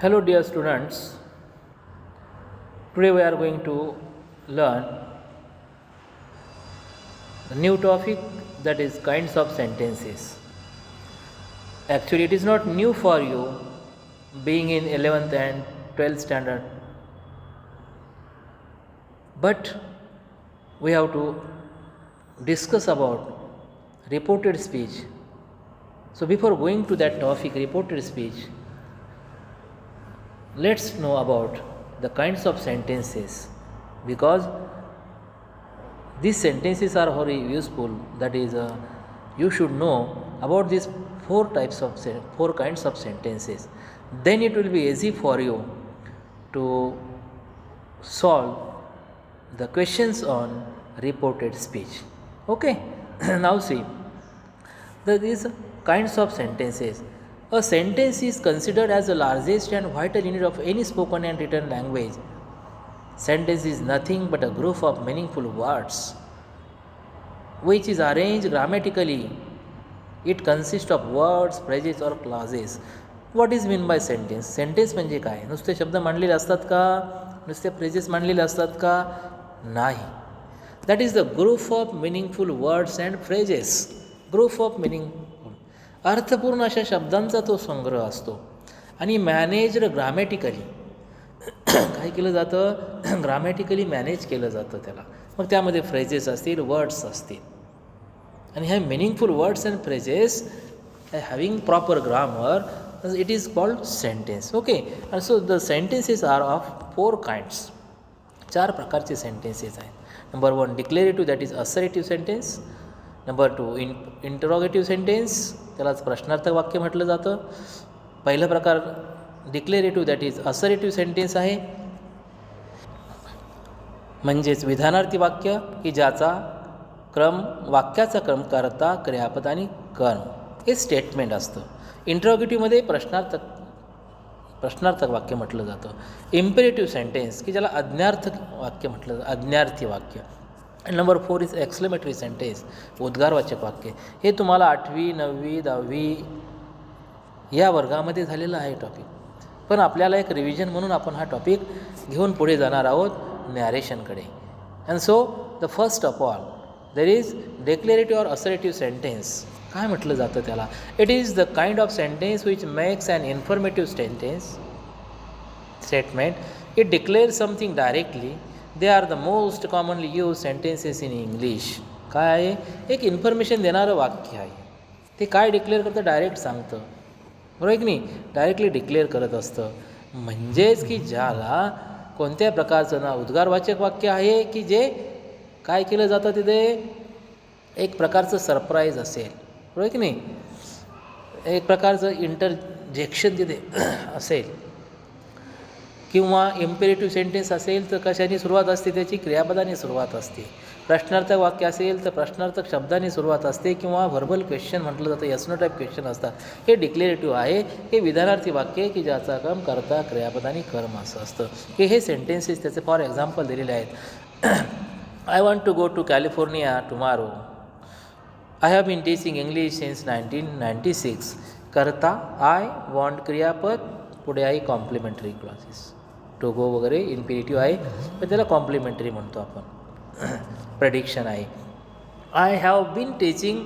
Hello, dear students. Today we are going to learn a new topic, that is kinds of sentences. Actually, it is not new for you being in 11th and 12th standard, but we have to discuss about reported speech. So, before going to that topic, reported speech, let's know about the kinds of sentences, because these sentences are very useful. That is, you should know about these four kinds of sentences. Then it will be easy for you to solve the questions on reported speech. Okay, now see, these kinds of sentences. A sentence is considered as the largest and vital unit of any spoken and written language. Sentence is nothing but a group of meaningful words which is arranged grammatically. It consists of words, phrases or clauses. What is mean by sentence? Sentence म्हणजे काय? नुसते शब्द मांडलेले असतात का? नुसते phrases मांडलेले असतात का? नाही. That is the group of meaningful words and phrases. Group of meaningful. अर्थपूर्ण अशा शब्दांचा तो संग्रह असतो आणि मॅनेज्ड ग्रामॅटिकली. काय केलं जातं? ग्रामॅटिकली मॅनेज केलं जातं त्याला. मग त्यामध्ये फ्रेजेस असतील, वर्ड्स असतील, आणि ह्या meaningful words and phrases having proper grammar, it is called sentence. Okay, so the sentences are of 4 kinds. 4 प्रकारचे सेंटेन्सेस आहेत. Number 1 declarative, that is assertive sentence. Number 2 interrogative sentence, त्यालाच प्रश्नार्थक वाक्य म्हटलं जातं. पहिला प्रकार declarative, that is assertive sentence आहे, म्हणजेच विधानार्थी वाक्य की ज्याचा वाक्याचा क्रम कर्ता, क्रियापद आणि कर्म हे स्टेटमेंट असतं. इंटरोगेटिव्हमध्ये प्रश्नार्थक वाक्य म्हटलं जातं. इम्पेरेटिव्ह सेंटेन्स की ज्याला आज्ञार्थक वाक्य म्हटलं जातं, आज्ञार्थी वाक्य. आणि नंबर 4 इज एक्सक्लेमेटरी सेंटेन्स, उद्गारवाचक वाक्य. हे तुम्हाला 8वी 9वी 10वी या वर्गामध्ये झालेलं आहे टॉपिक, पण आपल्याला एक रिव्हिजन म्हणून आपण हा टॉपिक घेऊन पुढे जाणार आहोत नॅरेशनकडे. And so the first of all there is declarative or assertive sentence. काय म्हटलं जातं त्याला? It is the kind of sentence which makes an informative statement. It declare something directly. They are the most commonly use sentences in English. काय आहे? एक information देणारं वाक्य आहे. ते काय डिक्लेअर करतं? डायरेक्ट सांगतं, बरोबर की नाही? डायरेक्टली डिक्लेअर करत असतं. म्हणजेच की ज्याला कोणत्या प्रकारचं ना उद्गारवाचक वाक्य आहे की जे काय केलं जातं तिथे एक प्रकारचं सरप्राईज असेल, बरोबर की नाही? एक प्रकारचं इंटरजेक्शन तिथे असेल. किंवा इम्पेरेटिव्ह सेंटेन्स असेल तर कशाने सुरुवात असते? त्याची क्रियापदाने सुरुवात असते. प्रश्नार्थक वाक्य असेल तर प्रश्नार्थक शब्दाने सुरुवात असते किंवा व्हर्बल क्वेश्चन म्हटलं जातं, यस नो टाईप क्वेश्चन असतात. हे डिक्लेरेटिव्ह आहे. हे विधानार्थी वाक्य की ज्याचा क्रम कर्ता, क्रियापद आणि कर्म असं असतं. की हे सेंटेन्सेस त्याचे फॉर एक्झाम्पल दिलेले आहेत. I want to go to California tomorrow. I have been teaching English since 1996. करता आय वॉन्ट क्रियापद, पुढे आहे कॉम्प्लिमेंटरी क्लॉजेस. टू गो वगैरे इन्फिनिटिव्ह आहे, पण त्याला कॉम्प्लिमेंटरी म्हणतो आपण. प्रेडिक्शन आहे. I have been teaching,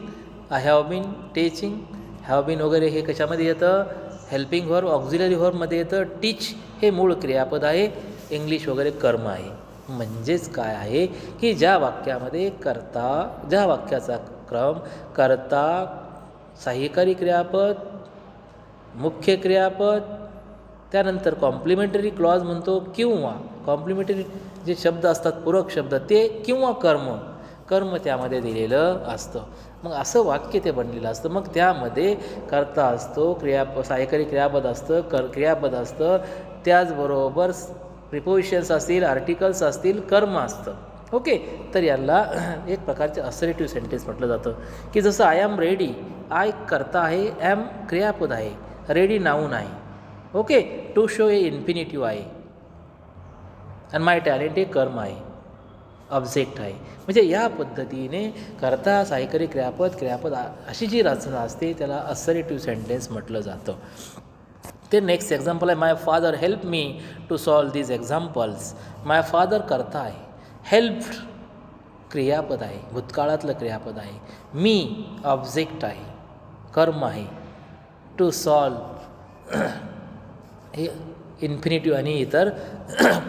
have been वगैरे हे कशामध्ये येतं? हेल्पिंग व्हर्ब, ऑक्झिलरी व्हर्बमध्ये येतं. टीच हे मूळ क्रियापद आहे. इंग्लिश वगैरे कर्म आहे. म्हणजेच काय आहे की ज्या वाक्यामध्ये ज्या वाक्याचा क्रम कर्ता, सहाय्यकारी क्रियापद, मुख्य क्रियापद, त्यानंतर कॉम्प्लिमेंटरी क्लॉज म्हणतो, किंवा कॉम्प्लिमेंटरी जे शब्द असतात पूरक शब्द ते, किंवा कर्म त्यामध्ये दिलेलं असतं. मग असं वाक्य ते बनलेलं असतं. मग त्यामध्ये कर्ता असतो, सहाय्यकारी क्रियापद असतं, क्रियापद असतं, त्याचबरोबर प्रिपोजिशन्स असतील, आर्टिकल्स असतील, कर्म असतं. ओके, तर याला एक प्रकारचे असर्टिव्ह सेंटेन्स म्हटलं जातं. की जसं आय एम रेडी, आय कर्ता आहे, एम क्रियापद आहे, रेडी नाऊन आहे. ओके, टू शो हे इन्फिनिटिव्ह आहे, आणि माय टॅलेंट हे कर्म आहे, ऑब्जेक्ट आहे. म्हणजे या पद्धतीने कर्ता, सहाय्यकारी क्रियापद अशी जी रचना असते त्याला असर्टिव्ह सेंटेन्स म्हटलं जातं. ते नेक्स्ट एक्झाम्पल आहे, my father help me to solve these examples. My father करता आहे, हेल्प्ड क्रियापद आहे, भूतकाळातलं क्रियापद आहे. मी ऑब्जेक्ट आहे, कर्म आहे. टू सॉल्व हे इन्फिनिटिव्ह आणि इतर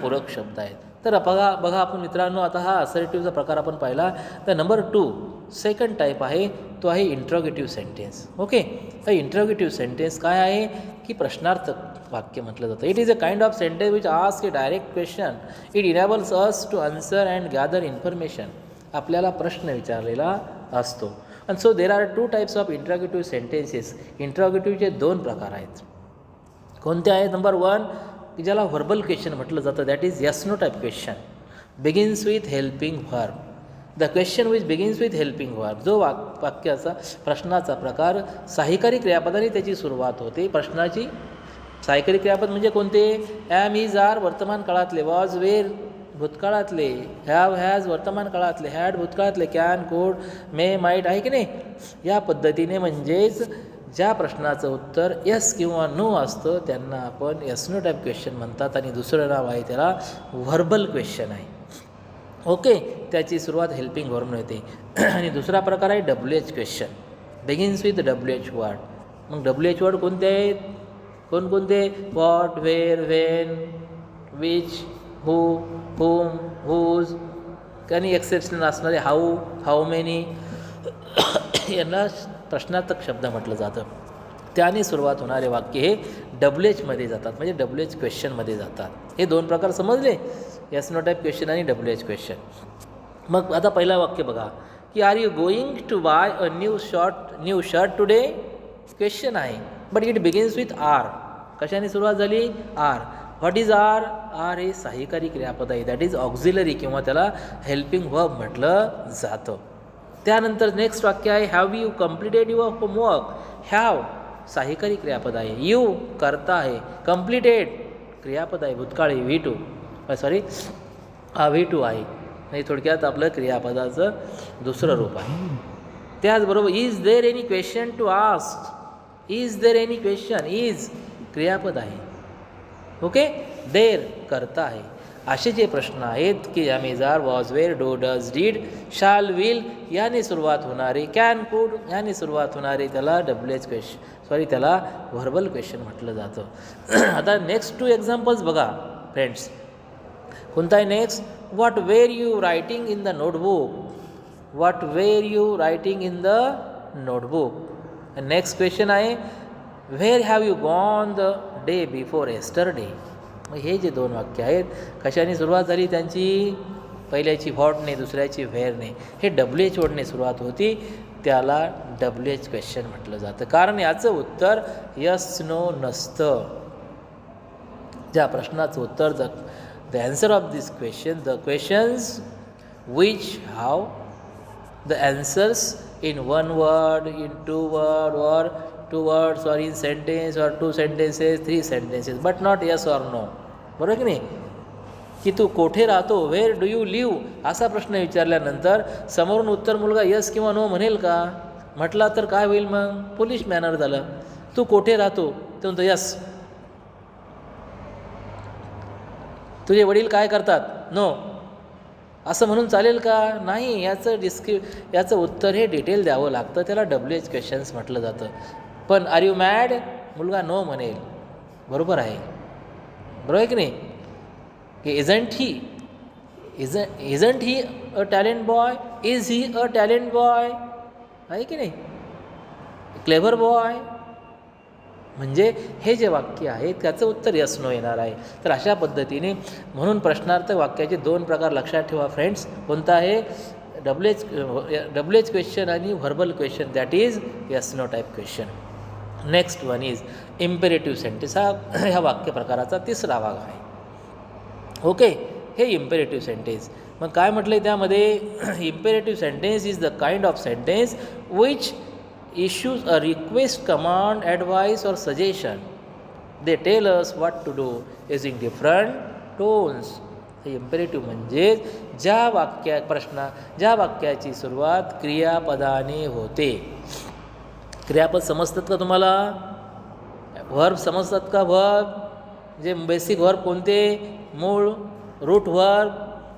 पूरक शब्द आहेत. तर बघा आपण मित्रांनो, आता हा असर्टिव्हचा प्रकार आपण पाहिला. तर नंबर 2 सेकंड टाईप आहे, तो आहे इंट्रोगेटिव्ह सेंटेन्स. ओके, तर इंट्रोगेटिव्ह सेंटेन्स काय आहे की प्रश्नार्थक वाक्य म्हटलं जातं. It is a kind of sentence which ask a direct question. It enables us to answer and gather information. आपल्याला प्रश्न विचारलेला असतो. And so there are 2 types of interrogative sentences. इंट्रोगेटिव्हचे 2 प्रकार आहेत. कोणते आहेत? नंबर 1 की ज्याला व्हर्बल क्वेश्चन म्हटलं जातं, that is yes no type question, begins with helping verb. The question which begins with helping verb. जो वाक्याचा प्रश्नाचा प्रकार सहाय्यकारी क्रियापदाने त्याची सुरुवात होते. प्रश्नाची सहाय्यकारी क्रियापद म्हणजे कोणते? ॲम, इज, आर वर्तमान काळातले, वॉज, वेर भूतकाळातले, हॅव, हॅज वर्तमान काळातले, हॅड भूतकाळातले, कॅन, कोड, मे, माईट, आहे की नाही. या पद्धतीने म्हणजेच ज्या प्रश्नाचं उत्तर यस किंवा नो असतं त्यांना आपण यस नो टाईप क्वेश्चन म्हणतात. आणि दुसरं नाव आहे त्याला व्हर्बल क्वेश्चन आहे. ओके, त्याची सुरुवात हेल्पिंग व्हर्बने होते. आणि दुसरा प्रकार आहे WH question, begins with WH word. मग WH वर्ड कोणते आहेत? कोणकोणते? What, where, when, which, who, whom, whose, आणि एक्सेप्शनल असणारे हाऊ, हाऊ मेनी यांना प्रश्नार्थक शब्द म्हटलं जातं. त्याने सुरुवात होणारे वाक्य हे WH मध्ये जातात, म्हणजे WH क्वेश्चनमध्ये जातात. हे 2 प्रकार समजले, यस नो टाईप क्वेश्चन आणि WH क्वेश्चन. मग आता पहिला वाक्य बघा की are you going to buy a new shirt today. Question आहे, but it begins with are. कशाने सुरुवात झाली? Are. What is are? Are हे सहाय्यकारी क्रियापद आहे, दॅट इज ऑक्झिलरी किंवा त्याला हेल्पिंग व्हर्ब म्हटलं जातं. त्यानंतर नेक्स्ट वाक्य आहे, have you completed your homework. Have सहाय्यकारी क्रियापद आहे, यू करता आहे, कम्प्लिटेड क्रियापद आहे भूतकाळी V2 V2 आहे. म्हणजे थोडक्यात आपलं क्रियापदाचं दुसरं रूप आहे. त्याचबरोबर is there any question to ask. Is there any question, is क्रियापद आहे. ओके, देर करता आहे. असे जे प्रश्न आहेत की am is are, was, were, do, does, did, shall, will याने सुरुवात होणारे, कॅन, कुड याने सुरुवात होणारे त्याला WH क्वेश्चन त्याला व्हर्बल क्वेश्चन म्हटलं जातं. आता नेक्स्ट 2 एक्झाम्पल्स बघा फ्रेंड्स. कोणता आहे next? What were you writing in the notebook. What were you writing in the notebook. Next question आहे, where have you gone the day before yesterday. मग हे जे 2 वाक्य आहेत कशाने सुरुवात झाली त्यांची? पहिल्याची व्हॉटने, दुसऱ्याची व्हेअरने. हे WH वर्डने सुरुवात होती, त्याला WH क्वेश्चन म्हटलं जातं. कारण याचं उत्तर यस नो नसतं. ज्या प्रश्नाचं उत्तर the answer of this question, the questions which have the answers in 1 word, in 2 word, or 2 words, or in sentence, or 2 sentences, 3 sentences, but not yes or no. बरोबर की नाही? की तू कोठे राहतो, वेअर डू यू लिव्ह असा प्रश्न विचारल्यानंतर समोरून उत्तर मुलगा यस किंवा नो म्हणेल का? म्हटला तर काय होईल? मग पोलिश मॅनर झालं. तू कोठे राहतो ते म्हणतो यस. तुझे वडील काय करतात? नो. असं म्हणून चालेल का? नाही. याचं उत्तर हे डिटेल द्यावं लागतं, त्याला WH क्वेश्चन्स म्हटलं जातं. पण आर यू मॅड मुलगा नो म्हणेल. बरोबर आहे, बरोबर आहे की नाही? की isn't he a talent boy, is he a talent boy, आहे की नाही? Clever boy. म्हणजे हे जे वाक्य आहे त्याचं उत्तर यस नो येणार आहे. तर अशा पद्धतीने म्हणून प्रश्नार्थक वाक्याचे 2 प्रकार लक्षात ठेवा फ्रेंड्स. कोणता आहे? WH क्वेश्चन आणि verbal question, that is yes no type question. Next one is imperative sentence. ह्या वाक्य प्रकाराचा 3रा भाग आहे. ओके, हे इम्पेरेटिव्ह सेंटेन्स. मग काय म्हटलं आहे त्यामध्ये? Imperative sentence is the kind of sentence which issues a request, command, advice or suggestion. They tell us what to do using different tones. हे इम्पेरेटिव्ह म्हणजे ज्या वाक्याची सुरुवात क्रियापदाने होते. क्रियापद समजतात का तुम्हाला? व्हर्ब समजतात का? व्हर्ब जे बेसिक व्हर्ब कोणते? मूळ root verb,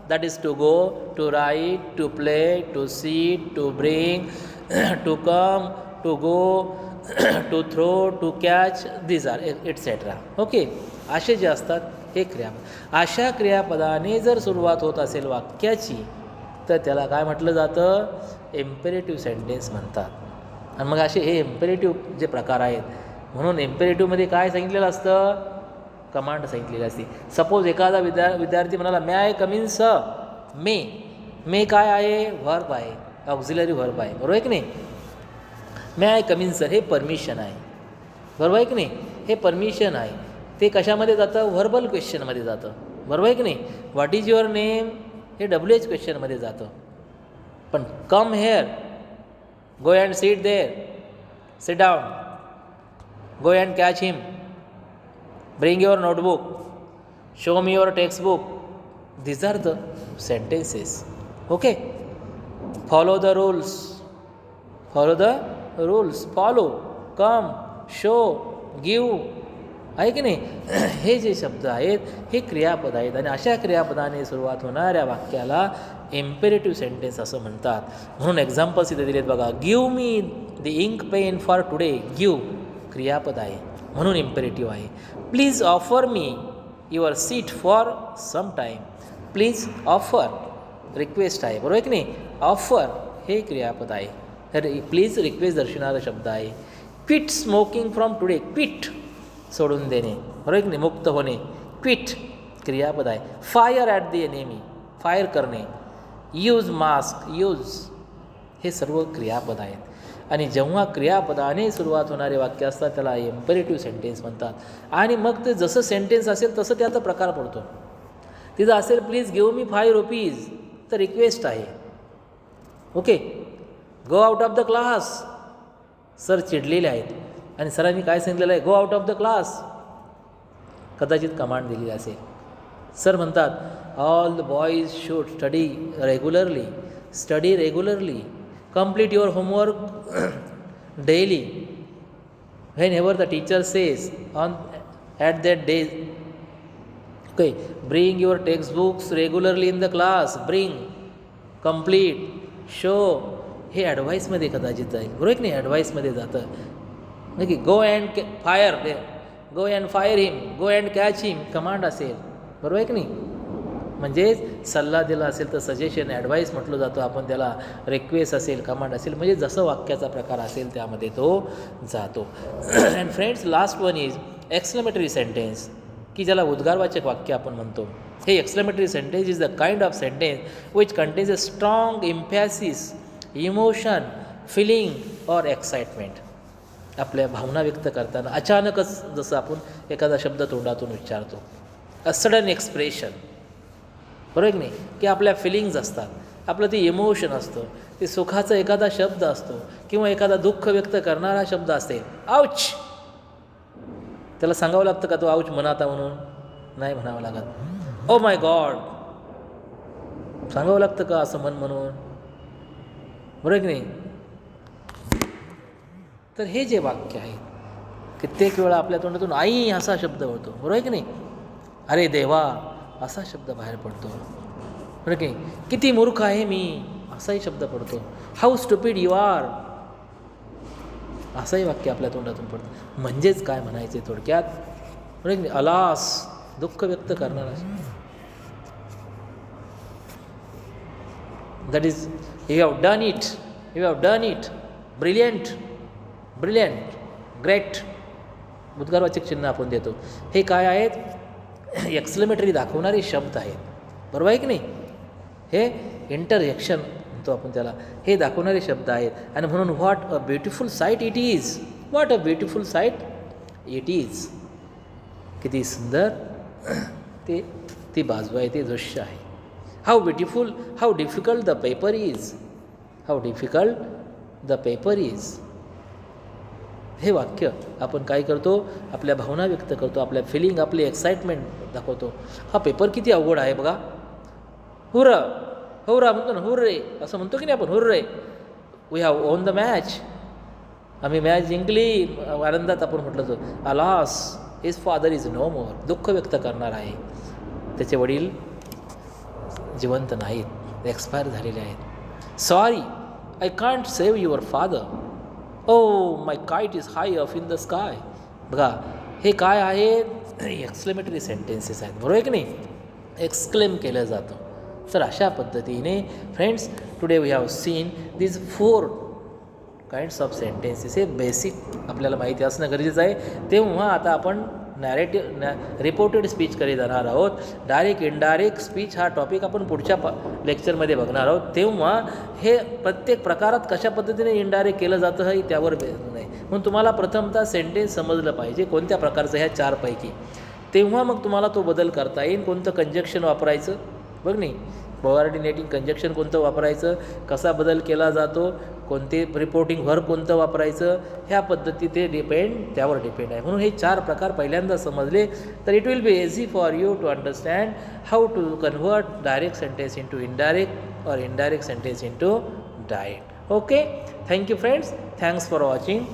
that is to go, to write, to play, to sit, to bring, to come, to go, to throw, to catch, these are etcetera. Okay, असे जे असतात हे क्रियापद. अशा क्रियापदाने जर सुरुवात होत असेल वाक्याची तर त्याला काय म्हटलं जातं? इम्पेरेटिव्ह सेंटेन्स म्हणतात. आणि मग असे हे इम्पेरेटिव्ह जे प्रकार आहेत, म्हणून इम्पेरेटिव्हमध्ये काय सांगितलेलं असतं? कमांड सांगितलेली असते. सपोज एखादा विद्यार्थी म्हणाला मे आय कम इन सर. मे काय आहे? व्हर्ब आहे, ऑक्झिलरी व्हर्ब आहे, बरोबर आहे की नाही? मे आय कम इन सर हे परमिशन आहे, बरोबर आहे की नाही? हे परमिशन आहे. ते कशामध्ये जातं? व्हर्बल क्वेश्चनमध्ये जातं, बरोबर आहे की नाही? व्हॉट इज युअर नेम हे WH क्वेश्चनमध्ये जातं. पण come here, go and sit there, sit down, go and catch him, bring your notebook, show me your textbook, these are the sentences. Okay, follow the rules, follow, come, show, give, आहे की नाही? हे जे शब्द आहेत हे क्रियापद आहेत आणि अशा क्रियापदाने सुरुवात होणाऱ्या वाक्याला इम्पेरेटिव्ह सेंटेन्स असं म्हणतात. म्हणून एक्झाम्पल्स इथे दिलेत बघा. Give me the ink pen for today. Give क्रियापद आहे म्हणून इम्पेरेटिव्ह आहे. Please offer me your seat for some time. Please offer request आहे, बरोबर आहे की नाही? ऑफर हे क्रियापद आहे. तर प्लीज रिक्वेस्ट दर्शवणारा शब्द आहे. Quit smoking from today. Quit सोडून देणे, बरोबर आहे की नाही? मुक्त होणे. क्विट क्रियापद आहे. Fire at the enemy, fire करणे. यूज मास्क, यूज, हे सर्व क्रियापद आहेत. आणि जेव्हा क्रियापदाने सुरुवात होणारे वाक्य असतात त्याला इम्पेरेटिव्ह सेंटेन्स म्हणतात. आणि मग ते जसं सेंटेन्स असेल तसं त्याचा प्रकार पडतो. तिथं असेल प्लीज गिव्ह मी ₹5 तर रिक्वेस्ट आहे. Okay, go out of the class, sir चिडलेले आहेत आणि सरांनी काय सांगितलेलं आहे? Go out of the class. कदाचित कमांड दिलेली असेल. सर म्हणतात all the boys should study regularly, complete your homework daily, whenever the teacher says at that day. Okay, bring your textbooks regularly in the class. Bring, complete, show, हे ॲडवाईसमध्ये कदाचित जाईल, बरोबर की नाही? ॲडवाईसमध्ये जातं. नक्की go and fire him, go and catch him command असेल, बरोबर आहे की नाही? म्हणजेच सल्ला दिला असेल तर सजेशन, ॲडवाईस म्हटलं जातं आपण त्याला. रिक्वेस्ट असेल, कमांड असेल, म्हणजे जसं वाक्याचा प्रकार असेल त्यामध्ये तो जातो. And friends, last one is exclamatory sentence, की ज्याला उद्गारवाचक वाक्य आपण म्हणतो. हे exclamatory sentence is the kind of sentence which contains a strong emphasis, emotion, feeling और एक्साइटमेंट. आपल्या भावना व्यक्त करताना अचानकच जसं आपण एखादा शब्द तोंडातून उच्चारतो, अ सडन एक्सप्रेशन, बरोबर की नाही? की आपल्या फिलिंग्ज असतात, आपलं ते इमोशन असतं, ते सुखाचा एखादा शब्द असतो किंवा एखादा दुःख व्यक्त करणारा शब्द असेल. आउच, त्याला सांगावं लागतं का तो आउच म्हणाता म्हणून? नाही म्हणावं लागत. ओ माय गॉड सांगावं लागतं का असं म्हणून? बरोबर की नाही? तर हे जे वाक्य आहे कित्येक वेळा आपल्या तोंडातून आई असा शब्द होतो, बरोबर आहे की नाही? अरे देवा असा शब्द बाहेर पडतो, बरं की? किती मूर्ख आहे मी असाही शब्द पडतो. हाऊ स्टुपिड यू आर असंही वाक्य आपल्या तोंडातून पडतं. म्हणजेच काय म्हणायचे थोडक्यात, बरं की? अलास, दुःख व्यक्त करणारा. That is you have done it, brilliant, great, उद्गारवाचक चिन्ह आपण देतो. हे काय आहेत? एक्सक्लेमेटरी दाखवणारे शब्द आहेत, बरोबर आहे की नाही? हे इंटरजेक्शन म्हणतो आपण त्याला, हे दाखवणारे शब्द आहेत. आणि म्हणून what a beautiful site it is, what a beautiful site it is, किती सुंदर ती बाजू आहे, ते दृश्य आहे. How beautiful, how difficult the paper is, हे वाक्य आपण काय करतो? आपल्या भावना व्यक्त करतो, आपल्या फिलिंग, आपली एक्साइटमेंट दाखवतो. हा पेपर किती अवघड आहे बघा. हुर्रा म्हणतो ना, हुर्रे असं म्हणतो की नाही आपण? Hurray, we have won the match, आम्ही मॅच जिंकली, आनंदात आपण म्हटलं होतं alas his father is no more, दुःख व्यक्त करणार आहे, त्याचे वडील जिवंत नाहीत, एक्सपायर झालेले आहेत. Sorry I can't save your father, oh my kite is hi uff in the sky. बघा हे काय आहेत, एक्सक्लेमेटरी सेंटेन्सेस आहेत, बरोबर आहे की नाही, एक्सक्लेम केलं जातं. तर अशा पद्धतीने friends today we have seen these 4 kinds of sentences. हे बेसिक आपल्याला माहिती असणं गरजेचं आहे. तेव्हा आता आपण रिपोर्टेड स्पीचकडे जाणार आहोत. डायरेक्ट इनडायरेक्ट स्पीच हा टॉपिक आपण पुढच्या लेक्चरमध्ये बघणार आहोत. तेव्हा हे प्रत्येक प्रकारात कशा पद्धतीने इनडायरेक्ट केलं जातं हे त्यावर नाही. म्हणून तुम्हाला प्रथमतः सेंटेन्स समजलं पाहिजे कोणत्या प्रकारचं ह्या 4 पैकी, तेव्हा मग तुम्हाला तो बदल करता येईल. कोणतं कंजक्शन वापरायचं बघ नाही, कोऑर्डिनेटिंग कंजक्शन कोणतं वापरायचं, कसा बदल केला जातो, कोणते रिपोर्टिंग व्हर्ब कोणतं वापरायचं, ह्या पद्धती ते त्यावर डिपेंड आहे. म्हणून हे 4 प्रकार पहिल्यांदा समजले तर it will be easy for you to understand how to convert direct sentence into indirect और indirect sentence into direct. Okay, thank you friends, thanks for watching.